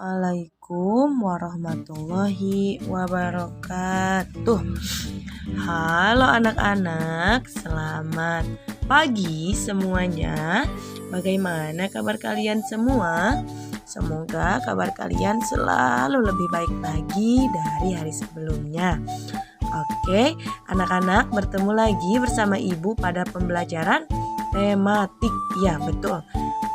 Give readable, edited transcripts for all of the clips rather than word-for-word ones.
Assalamualaikum warahmatullahi wabarakatuh. Halo anak-anak, selamat pagi semuanya. Bagaimana kabar kalian semua? Semoga kabar kalian selalu lebih baik lagi dari hari sebelumnya. Oke, anak-anak, bertemu lagi bersama Ibu pada pembelajaran tematik. Ya, betul.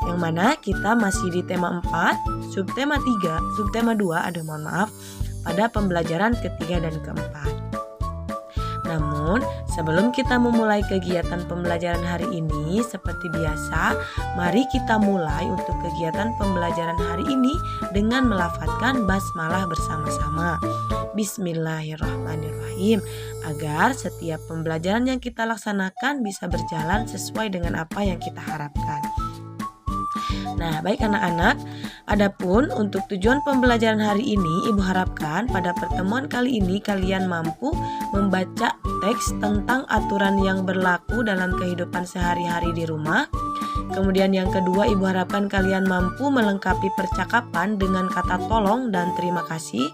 Yang mana kita masih di tema 4, subtema 3, subtema 2, mohon maaf, pada pembelajaran ketiga dan keempat. Namun, sebelum kita memulai kegiatan pembelajaran hari ini, seperti biasa, mari kita mulai untuk kegiatan pembelajaran hari ini dengan melafadzkan basmalah bersama-sama. Bismillahirrahmanirrahim, agar setiap pembelajaran yang kita laksanakan bisa berjalan sesuai dengan apa yang kita harapkan. Nah, baik anak-anak, adapun untuk tujuan pembelajaran hari ini, Ibu harapkan pada pertemuan kali ini kalian mampu membaca teks tentang aturan yang berlaku dalam kehidupan sehari-hari di rumah. Kemudian yang kedua, Ibu harapkan kalian mampu melengkapi percakapan dengan kata tolong dan terima kasih.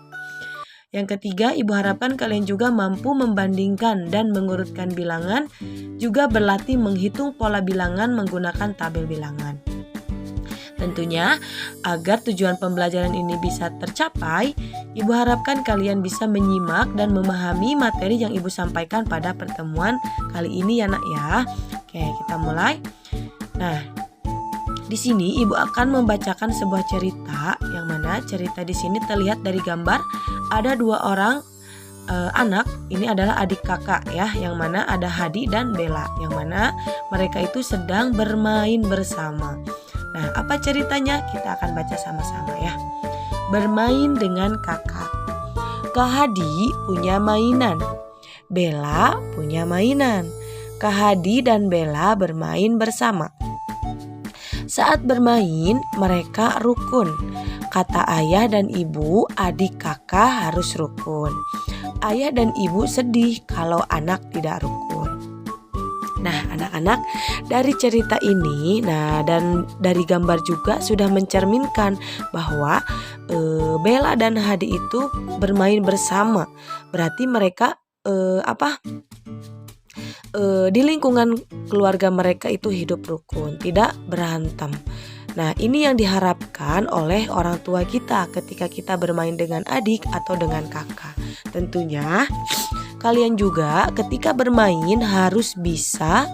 Yang ketiga, Ibu harapkan kalian juga mampu membandingkan dan mengurutkan bilangan, juga berlatih menghitung pola bilangan menggunakan tabel bilangan. Tentunya, agar tujuan pembelajaran ini bisa tercapai, Ibu harapkan kalian bisa menyimak dan memahami materi yang Ibu sampaikan pada pertemuan kali ini ya nak ya. Oke, kita mulai. Nah, di sini Ibu akan membacakan sebuah cerita, yang mana cerita di sini terlihat dari gambar ada dua orang anak. Ini adalah adik kakak ya, yang mana ada Hadi dan Bella, yang mana mereka itu sedang bermain bersama. Nah, apa ceritanya? Kita akan baca sama-sama ya. Bermain dengan kakak. Kak Hadi punya mainan. Bella punya mainan. Kak Hadi dan Bella bermain bersama. Saat bermain, mereka rukun. Kata ayah dan ibu, adik kakak harus rukun. Ayah dan ibu sedih kalau anak tidak rukun. Nah, anak-anak, dari cerita ini, dan dari gambar juga sudah mencerminkan bahwa Bella dan Hadi itu bermain bersama. Berarti mereka di lingkungan keluarga mereka itu hidup rukun, tidak berantem. Nah, ini yang diharapkan oleh orang tua kita ketika kita bermain dengan adik atau dengan kakak. Tentunya kalian juga ketika bermain harus bisa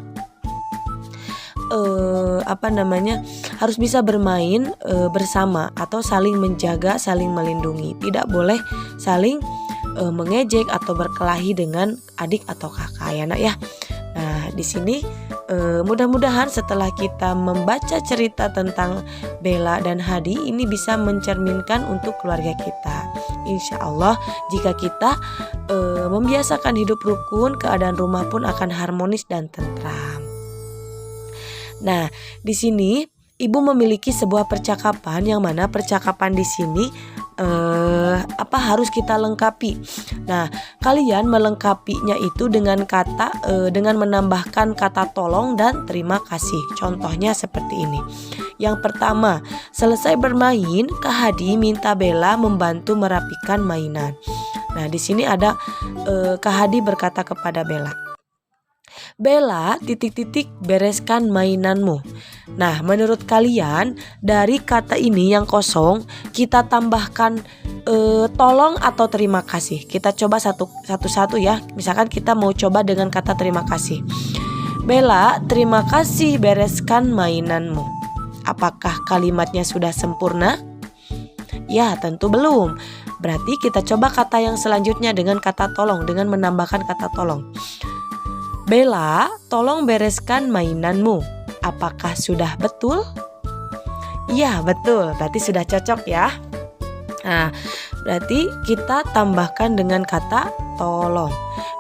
harus bisa bermain bersama atau saling menjaga, saling melindungi. Tidak boleh saling mengejek atau berkelahi dengan adik atau kakak ya nak ya. Nah, di sini mudah-mudahan setelah kita membaca cerita tentang Bella dan Hadi, ini bisa mencerminkan untuk keluarga kita. Insya Allah jika kita membiasakan hidup rukun, keadaan rumah pun akan harmonis dan tentram. Nah, di sini Ibu memiliki sebuah percakapan, yang mana percakapan di sini harus kita lengkapi. Nah, kalian melengkapinya itu dengan dengan menambahkan kata tolong dan terima kasih. Contohnya seperti ini. Yang pertama, selesai bermain, Kak Hadi minta Bella membantu merapikan mainan. Nah, di sini ada Kak Hadi berkata kepada Bella, Bella, bereskan mainanmu. Nah, menurut kalian dari kata ini yang kosong kita tambahkan tolong atau terima kasih. Kita coba satu-satu ya. Misalkan kita mau coba dengan kata terima kasih. Bella, terima kasih bereskan mainanmu. Apakah kalimatnya sudah sempurna? Ya, tentu belum. Berarti kita coba kata yang selanjutnya dengan kata tolong, dengan menambahkan kata tolong. Bella, tolong bereskan mainanmu. Apakah sudah betul? Iya, betul. Berarti sudah cocok ya. Nah, berarti kita tambahkan dengan kata tolong.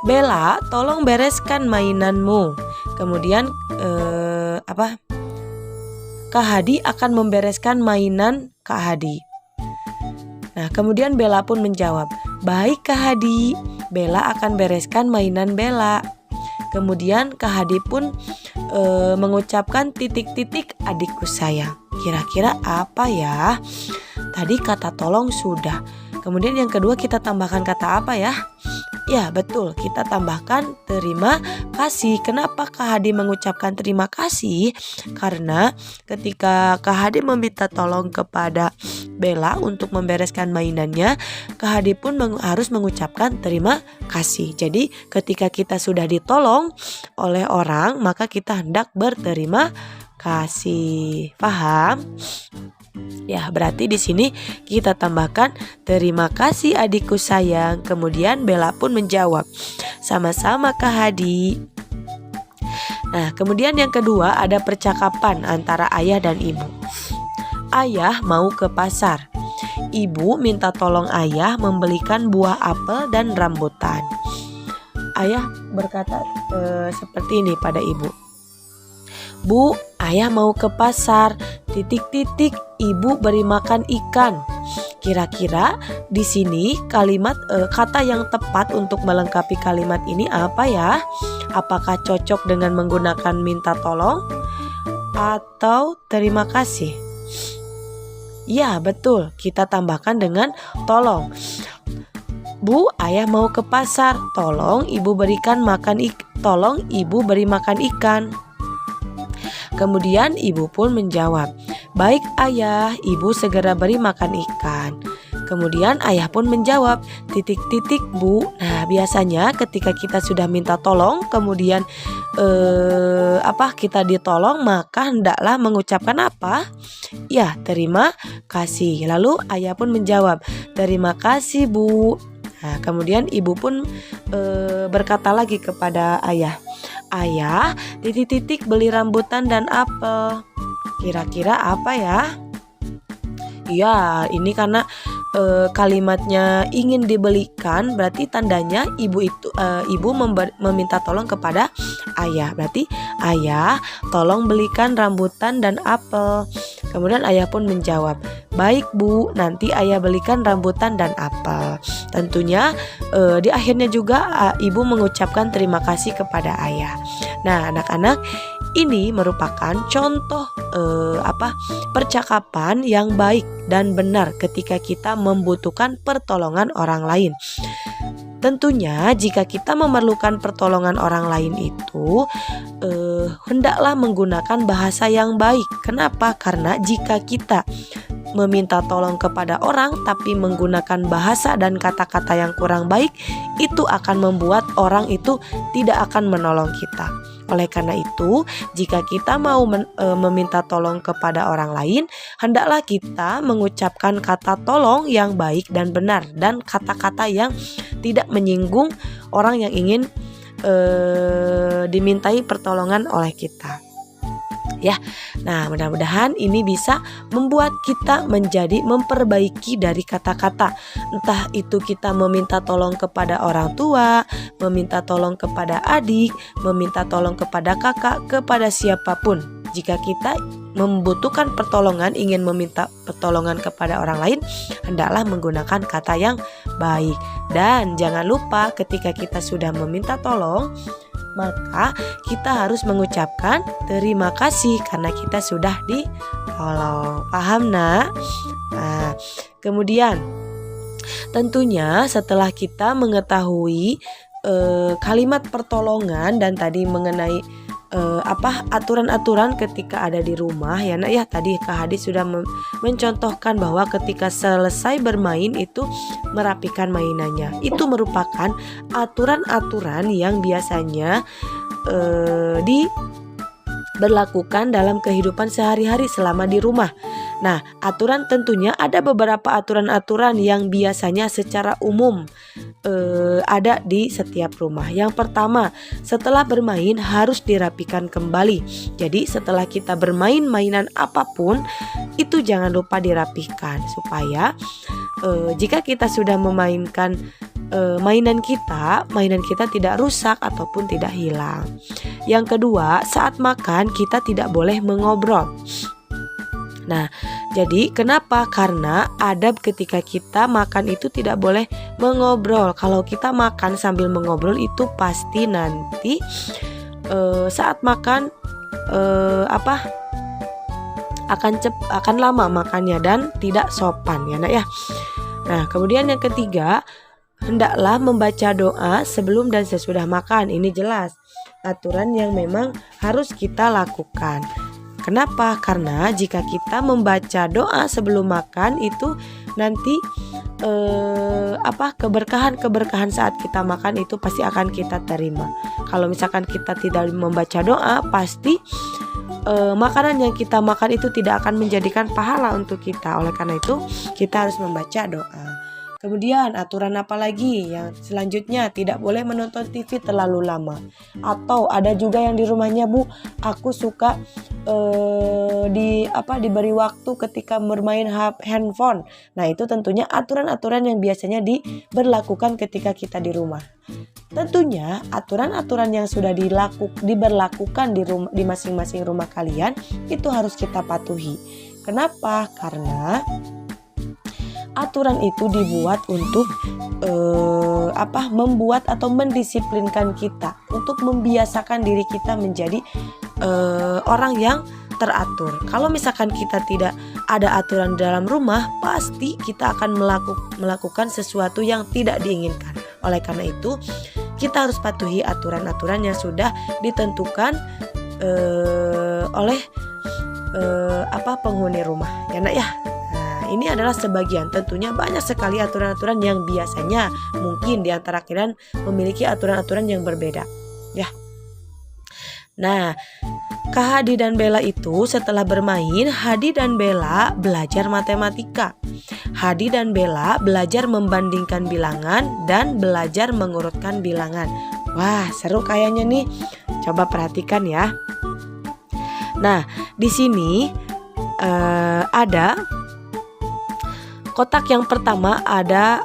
Bella, tolong bereskan mainanmu. Kemudian Kak Hadi akan membereskan mainan Kak Hadi. Nah, kemudian Bella pun menjawab, baik Kak Hadi, Bella akan bereskan mainan Bella. Kemudian Kak Hadi pun mengucapkan titik-titik adikku sayang. Kira-kira apa ya? tadi kata tolong sudah. Kemudian yang kedua kita tambahkan kata apa ya? Ya betul, kita tambahkan terima kasih. Kenapa Kak Hadi mengucapkan terima kasih? Karena ketika Kak Hadi meminta tolong kepada Bella untuk membereskan mainannya, Kak Hadi pun harus mengucapkan terima kasih. Jadi ketika kita sudah ditolong oleh orang, maka kita hendak berterima kasih. Paham? Ya, berarti di sini kita tambahkan terima kasih adikku sayang. Kemudian Bella pun menjawab, sama-sama Kak Hadi. Nah, kemudian yang kedua ada percakapan antara ayah dan ibu. Ayah mau ke pasar. Ibu minta tolong ayah membelikan buah apel dan rambutan. Ayah berkata seperti ini pada ibu. Bu, ayah mau ke pasar. Titik-titik, ibu beri makan ikan. Kira-kira di sini kalimat kata yang tepat untuk melengkapi kalimat ini apa ya? Apakah cocok dengan menggunakan minta tolong atau terima kasih? Ya, betul. Kita tambahkan dengan tolong. Bu, ayah mau ke pasar. Tolong ibu beri makan ikan. Kemudian ibu pun menjawab, baik ayah, ibu segera beri makan ikan. Kemudian ayah pun menjawab, titik-titik bu. Nah, biasanya ketika kita sudah minta tolong, kemudian kita ditolong, maka hendaklah mengucapkan apa? Ya, terima kasih. Lalu ayah pun menjawab, terima kasih bu. Nah, kemudian ibu pun berkata lagi kepada ayah, ayah, titik-titik beli rambutan dan apel. Kira-kira apa ya? Ya, ini karena kalimatnya ingin dibelikan, berarti tandanya ibu meminta tolong kepada ayah. Berarti ayah, tolong belikan rambutan dan apel. Kemudian ayah pun menjawab, baik bu, nanti ayah belikan rambutan dan apel. Tentunya di akhirnya juga ibu mengucapkan terima kasih kepada ayah. Nah, anak-anak, ini merupakan contoh percakapan yang baik dan benar ketika kita membutuhkan pertolongan orang lain. Tentunya jika kita memerlukan pertolongan orang lain itu hendaklah menggunakan bahasa yang baik. Kenapa? Karena jika kita meminta tolong kepada orang tapi menggunakan bahasa dan kata-kata yang kurang baik, itu akan membuat orang itu tidak akan menolong kita. Oleh karena itu, jika kita mau meminta tolong kepada orang lain, hendaklah kita mengucapkan kata tolong yang baik dan benar, dan kata-kata yang tidak menyinggung orang yang ingin dimintai pertolongan oleh kita. Ya, nah mudah-mudahan ini bisa membuat kita menjadi memperbaiki dari kata-kata. Entah itu kita meminta tolong kepada orang tua, meminta tolong kepada adik, meminta tolong kepada kakak, kepada siapapun. Jika kita membutuhkan pertolongan, ingin meminta pertolongan kepada orang lain, hendaklah menggunakan kata yang baik. Dan jangan lupa ketika kita sudah meminta tolong, maka kita harus mengucapkan terima kasih karena kita sudah ditolong. Paham nak? Nah, kemudian tentunya setelah kita mengetahui kalimat pertolongan dan tadi mengenai aturan-aturan ketika ada di rumah ya nak ya, tadi Kak Hadi sudah mencontohkan bahwa ketika selesai bermain itu merapikan mainannya. Itu merupakan aturan-aturan yang biasanya diberlakukan dalam kehidupan sehari-hari selama di rumah. Nah, aturan tentunya ada beberapa aturan-aturan yang biasanya secara umum ada di setiap rumah. Yang pertama, setelah bermain harus dirapikan kembali. Jadi setelah kita bermain mainan apapun, itu jangan lupa dirapihkan supaya jika kita sudah memainkan mainan kita tidak rusak ataupun tidak hilang. Yang kedua, saat makan kita tidak boleh mengobrol. Nah, jadi kenapa? Karena adab ketika kita makan itu tidak boleh mengobrol. Kalau kita makan sambil mengobrol itu pasti nanti saat makan akan lama makannya dan tidak sopan ya nak ya. Nah, kemudian yang ketiga, hendaklah membaca doa sebelum dan sesudah makan. Ini jelas aturan yang memang harus kita lakukan. Kenapa? Karena jika kita membaca doa sebelum makan itu nanti keberkahan saat kita makan itu pasti akan kita terima. Kalau misalkan kita tidak membaca doa, pasti makanan yang kita makan itu tidak akan menjadikan pahala untuk kita. Oleh karena itu kita harus membaca doa. Kemudian aturan apa lagi yang selanjutnya, tidak boleh menonton TV terlalu lama. Atau ada juga yang di rumahnya, Bu, aku suka diberi waktu ketika bermain handphone. Nah, itu tentunya aturan-aturan yang biasanya diberlakukan ketika kita di rumah. Tentunya aturan-aturan yang sudah diberlakukan di masing-masing rumah kalian itu harus kita patuhi. Kenapa? Karena aturan itu dibuat untuk membuat atau mendisiplinkan kita, untuk membiasakan diri kita menjadi orang yang teratur. Kalau misalkan kita tidak ada aturan dalam rumah, pasti kita akan melakukan sesuatu yang tidak diinginkan. Oleh karena itu, kita harus patuhi aturan-aturan yang sudah ditentukan oleh penghuni rumah, ya nak ya. Ini adalah sebagian, tentunya banyak sekali aturan-aturan yang biasanya mungkin di antara kalian memiliki aturan-aturan yang berbeda, ya. Nah, Kak Hadi dan Bella itu setelah bermain, Hadi dan Bella belajar matematika. Hadi dan Bella belajar membandingkan bilangan dan belajar mengurutkan bilangan. Wah, seru kayaknya nih. Coba perhatikan ya. Nah, di sini ada kotak yang pertama, ada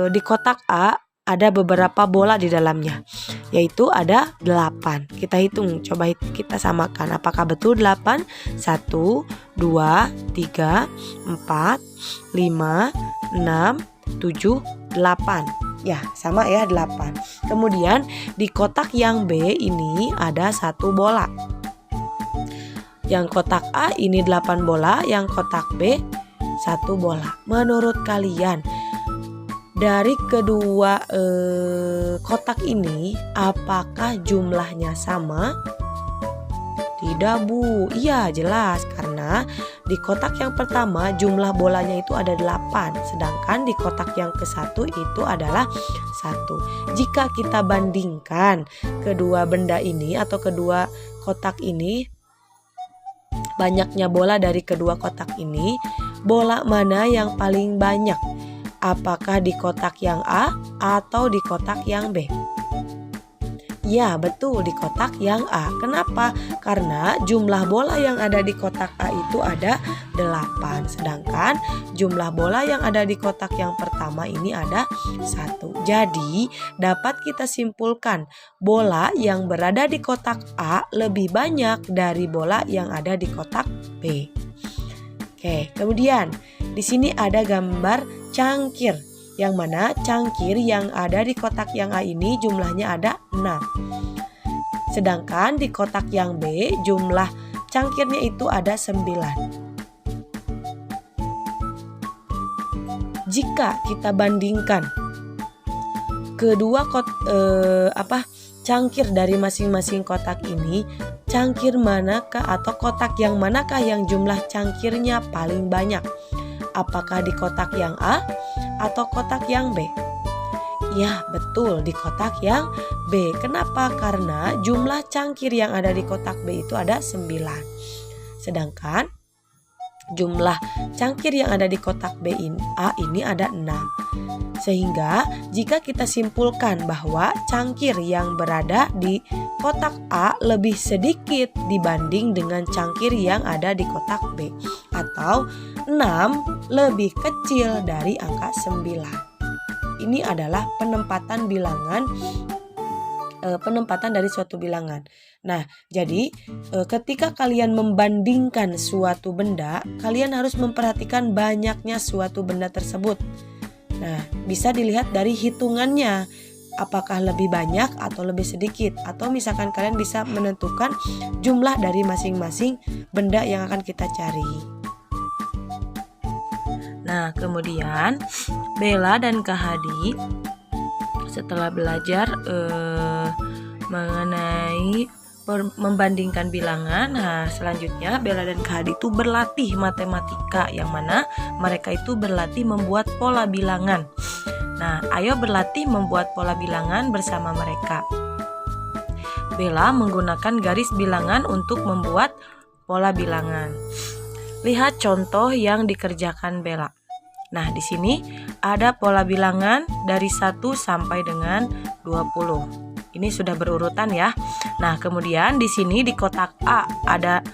di kotak A ada beberapa bola di dalamnya, yaitu ada 8. Kita hitung, coba kita samakan. Apakah betul 8? 1, 2, 3, 4, 5, 6, 7, 8. Ya, sama ya, 8. Kemudian di kotak yang B ini ada 1 bola. Yang kotak A ini 8 bola, yang kotak B 1 bola. Menurut kalian, dari kedua kotak ini apakah jumlahnya sama? Tidak, Bu. Iya, jelas, karena di kotak yang pertama jumlah bolanya itu ada 8, sedangkan di kotak yang ke-1 itu adalah 1. Jika kita bandingkan kedua benda ini atau kedua kotak ini, banyaknya bola dari kedua kotak ini, bola mana yang paling banyak? Apakah di kotak yang A atau di kotak yang B? Ya, betul, di kotak yang A. Kenapa? Karena jumlah bola yang ada di kotak A itu ada 8, sedangkan jumlah bola yang ada di kotak yang pertama ini ada 1. Jadi, dapat kita simpulkan bola yang berada di kotak A lebih banyak dari bola yang ada di kotak B. Oke, kemudian di sini ada gambar cangkir, yang mana cangkir yang ada di kotak yang A ini jumlahnya ada 6. Sedangkan di kotak yang B jumlah cangkirnya itu ada 9. Jika kita bandingkan kedua cangkir dari masing-masing kotak ini, cangkir manakah atau kotak yang manakah yang jumlah cangkirnya paling banyak? Apakah di kotak yang A atau kotak yang B? Ya, betul, di kotak yang B. Kenapa? Karena jumlah cangkir yang ada di kotak B itu ada 9. Sedangkan jumlah cangkir yang ada di kotak A ini ada 6. Sehingga jika kita simpulkan bahwa cangkir yang berada di kotak A lebih sedikit dibanding dengan cangkir yang ada di kotak B, atau 6 lebih kecil dari angka 9. Ini adalah penempatan dari suatu bilangan. Nah, jadi ketika kalian membandingkan suatu benda, kalian harus memperhatikan banyaknya suatu benda tersebut. Nah, bisa dilihat dari hitungannya. apakah lebih banyak atau lebih sedikit, atau misalkan kalian bisa menentukan jumlah dari masing-masing benda yang akan kita cari. Nah, kemudian Bella dan Kak Hadi setelah belajar mengenai membandingkan bilangan, nah selanjutnya Bella dan Kak Hadi itu berlatih matematika, yang mana mereka itu berlatih membuat pola bilangan. Nah, ayo berlatih membuat pola bilangan bersama mereka. Bella menggunakan garis bilangan untuk membuat pola bilangan. Lihat contoh yang dikerjakan Bella. Nah, di sini ada pola bilangan dari 1 sampai dengan 20. Ini sudah berurutan ya. Nah, kemudian di sini di kotak A ada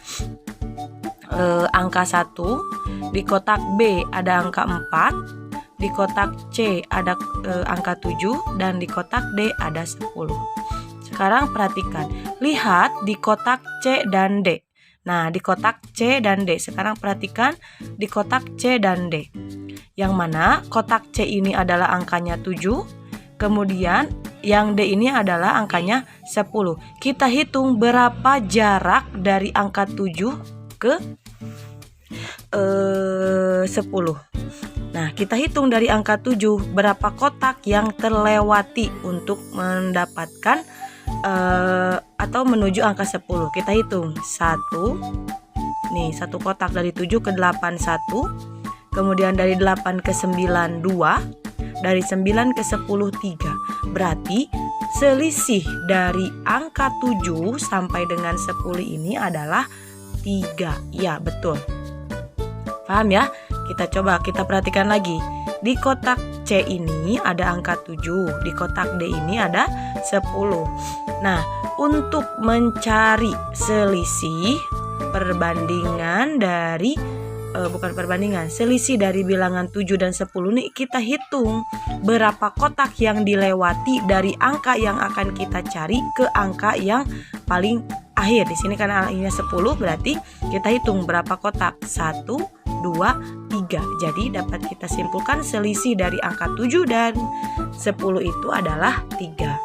angka 1, di kotak B ada angka 4, di kotak C ada angka 7, dan di kotak D ada 10. Sekarang perhatikan, lihat di kotak C dan D. Nah, di kotak C dan D, sekarang perhatikan di kotak C dan D. Yang mana kotak C ini adalah angkanya 7, kemudian yang D ini adalah angkanya 10. Kita hitung berapa jarak dari angka 7 ke 10. Nah, kita hitung dari angka 7 berapa kotak yang terlewati untuk mendapatkan atau menuju angka 10. Kita hitung 1. Nih, 1 kotak dari 7 ke 8 1. Kemudian dari 8 ke 9 2. Dari 9 ke 10 3. Berarti selisih dari angka 7 sampai dengan 10 ini adalah 3. Ya, betul. Paham ya? Kita perhatikan lagi. Di kotak C ini ada angka 7, di kotak D ini ada 10. Nah, untuk mencari selisih selisih dari bilangan 7 dan 10 nih, kita hitung berapa kotak yang dilewati dari angka yang akan kita cari ke angka yang paling akhir. Di sini karena angkanya 10, berarti kita hitung berapa kotak. 1, 2, 3. Jadi dapat kita simpulkan selisih dari angka 7 dan 10 itu adalah 3.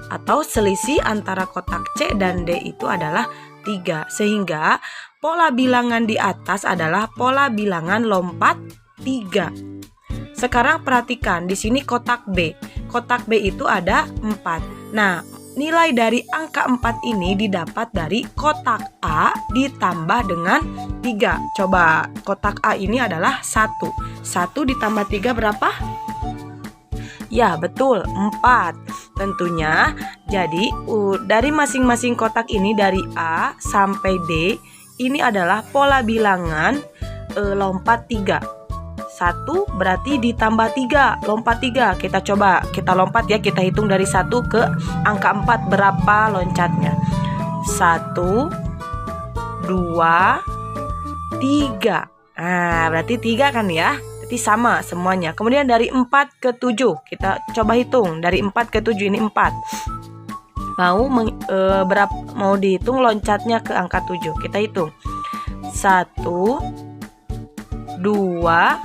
Atau selisih antara kotak C dan D itu adalah 3. Sehingga pola bilangan di atas adalah pola bilangan lompat 3. Sekarang perhatikan di sini kotak B. Kotak B itu ada 4. Nah, nilai dari angka 4 ini didapat dari kotak A ditambah dengan 3. Coba, kotak A ini adalah 1. 1 ditambah 3 berapa? Ya, betul, 4. Tentunya, jadi dari masing-masing kotak ini dari A sampai D, ini adalah pola bilangan lompat 3. 1 berarti ditambah 3, lompat 3. Kita lompat ya, kita hitung dari 1 ke angka 4 berapa loncatnya. 1, 2, 3. Nah, berarti 3 kan ya? Berarti sama semuanya. Kemudian dari 4 ke 7, kita coba hitung. Dari 4 ke 7 ini 4. Mau dihitung loncatnya ke angka 7. Kita hitung. 1, 2,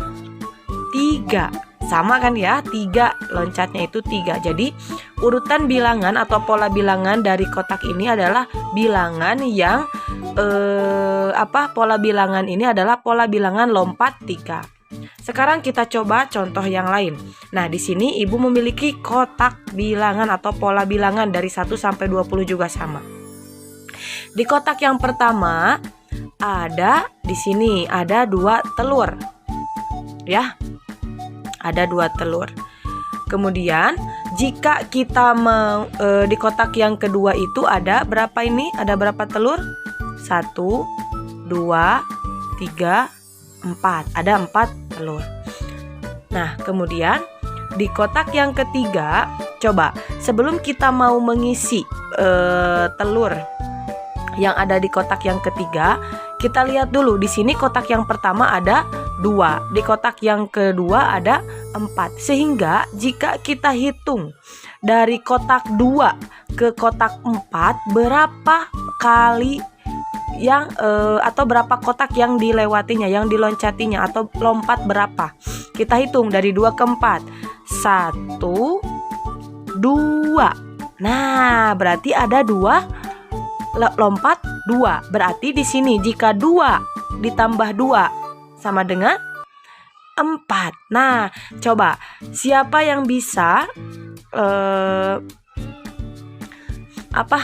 3. Sama kan ya? 3, loncatnya itu 3. Jadi urutan bilangan atau pola bilangan dari kotak ini adalah bilangan yang pola bilangan ini adalah pola bilangan lompat 3. Sekarang kita coba contoh yang lain. Nah, di sini Ibu memiliki kotak bilangan atau pola bilangan dari 1 sampai 20 juga sama. Di kotak yang pertama di sini ada 2 telur. Ya. Ada 2 telur. Kemudian jika kita di kotak yang kedua itu ada berapa ini? Ada berapa telur? 1, 2, 3, 4. Ada 4 telur. Nah, kemudian di kotak yang ketiga, coba sebelum kita mau mengisi telur yang ada di kotak yang ketiga, kita lihat dulu di sini kotak yang pertama ada 2, di kotak yang kedua ada 4. Sehingga jika kita hitung dari kotak 2 ke kotak 4, berapa kali yang atau berapa kotak yang dilewatinya, yang diloncatinya, atau lompat berapa? Kita hitung dari 2 ke 4. 1, 2. Nah, berarti ada 2 lompat 2. Berarti di sini jika 2 ditambah 2 sama dengan 4. Nah, coba siapa yang bisa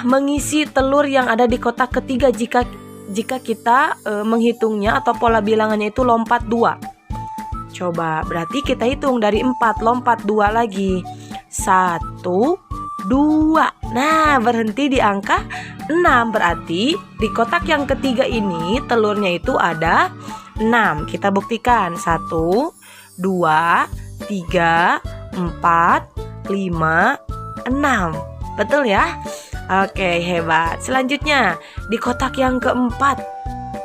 mengisi telur yang ada di kotak ketiga jika kita menghitungnya atau pola bilangannya itu lompat 2. Coba, berarti kita hitung dari 4 lompat 2 lagi. 1, 2. Nah, berhenti di angka 6. Berarti di kotak yang ketiga ini telurnya itu ada 6. Kita buktikan. 1, 2, 3, 4, 5, 6. Betul ya? Oke, hebat. Selanjutnya di kotak yang keempat.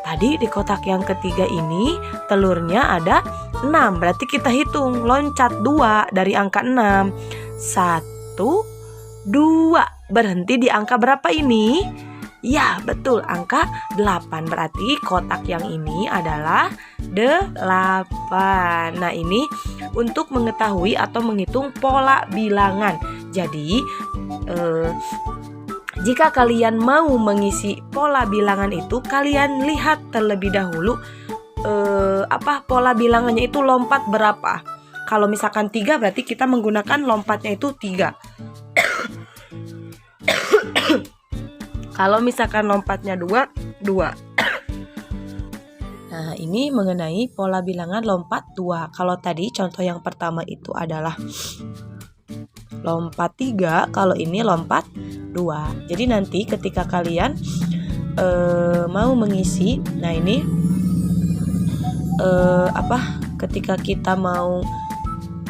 Tadi di kotak yang ketiga ini telurnya ada 6. Berarti kita hitung loncat 2 dari angka 6. 1, 2. Berhenti di angka berapa ini? Ya, betul, angka 8. Berarti kotak yang ini adalah 8. Nah, ini untuk mengetahui atau menghitung pola bilangan. Jadi jika kalian mau mengisi pola bilangan itu, kalian lihat terlebih dahulu pola bilangannya itu lompat berapa. Kalau misalkan 3 berarti kita menggunakan lompatnya itu 3. Kalau misalkan lompatnya 2. Nah, ini mengenai pola bilangan lompat 2. Kalau tadi contoh yang pertama itu adalah lompat 3, kalau ini lompat 2. Jadi nanti ketika kalian mau mengisi, nah ini ketika kita mau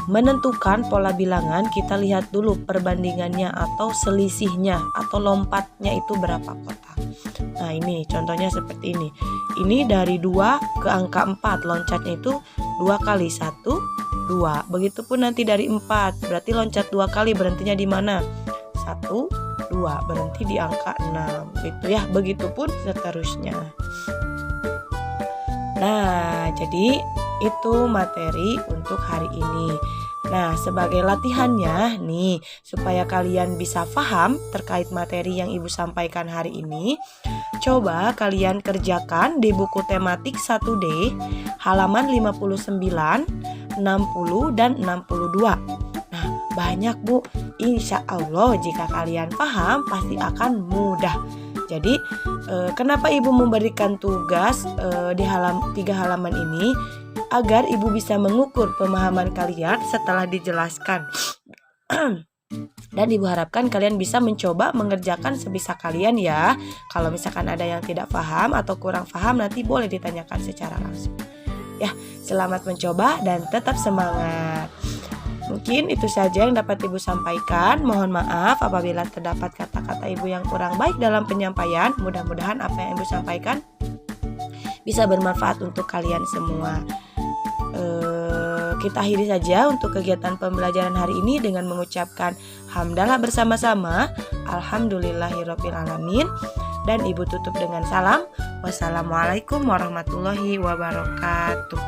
menentukan pola bilangan, kita lihat dulu perbandingannya atau selisihnya atau lompatnya itu berapa kotak. Nah, ini contohnya seperti ini. Ini dari 2 ke angka 4, loncatnya itu 2 kali 1, 2. Begitupun nanti dari 4, berarti loncat 2 kali, berhentinya di mana? 1, 2, berhenti di angka 6. Gitu ya, begitupun seterusnya. Nah, jadi itu materi untuk hari ini. Nah, sebagai latihannya nih, supaya kalian bisa paham terkait materi yang Ibu sampaikan hari ini, coba kalian kerjakan di buku tematik 1D halaman 59, 60, dan 62. Nah, banyak Bu. Insya Allah jika kalian paham pasti akan mudah. Jadi kenapa Ibu memberikan tugas di 3 halaman ini? Agar Ibu bisa mengukur pemahaman kalian setelah dijelaskan. Dan Ibu harapkan kalian bisa mencoba mengerjakan sebisa kalian ya. Kalau misalkan ada yang tidak paham atau kurang paham, nanti boleh ditanyakan secara langsung. Ya, selamat mencoba dan tetap semangat. Mungkin itu saja yang dapat Ibu sampaikan. Mohon maaf apabila terdapat kata-kata Ibu yang kurang baik dalam penyampaian. Mudah-mudahan apa yang Ibu sampaikan bisa bermanfaat untuk kalian semua. Kita akhiri saja untuk kegiatan pembelajaran hari ini dengan mengucapkan hamdalah bersama-sama. Alhamdulillahirabbil alamin. Dan Ibu tutup dengan salam. Wassalamualaikum warahmatullahi wabarakatuh.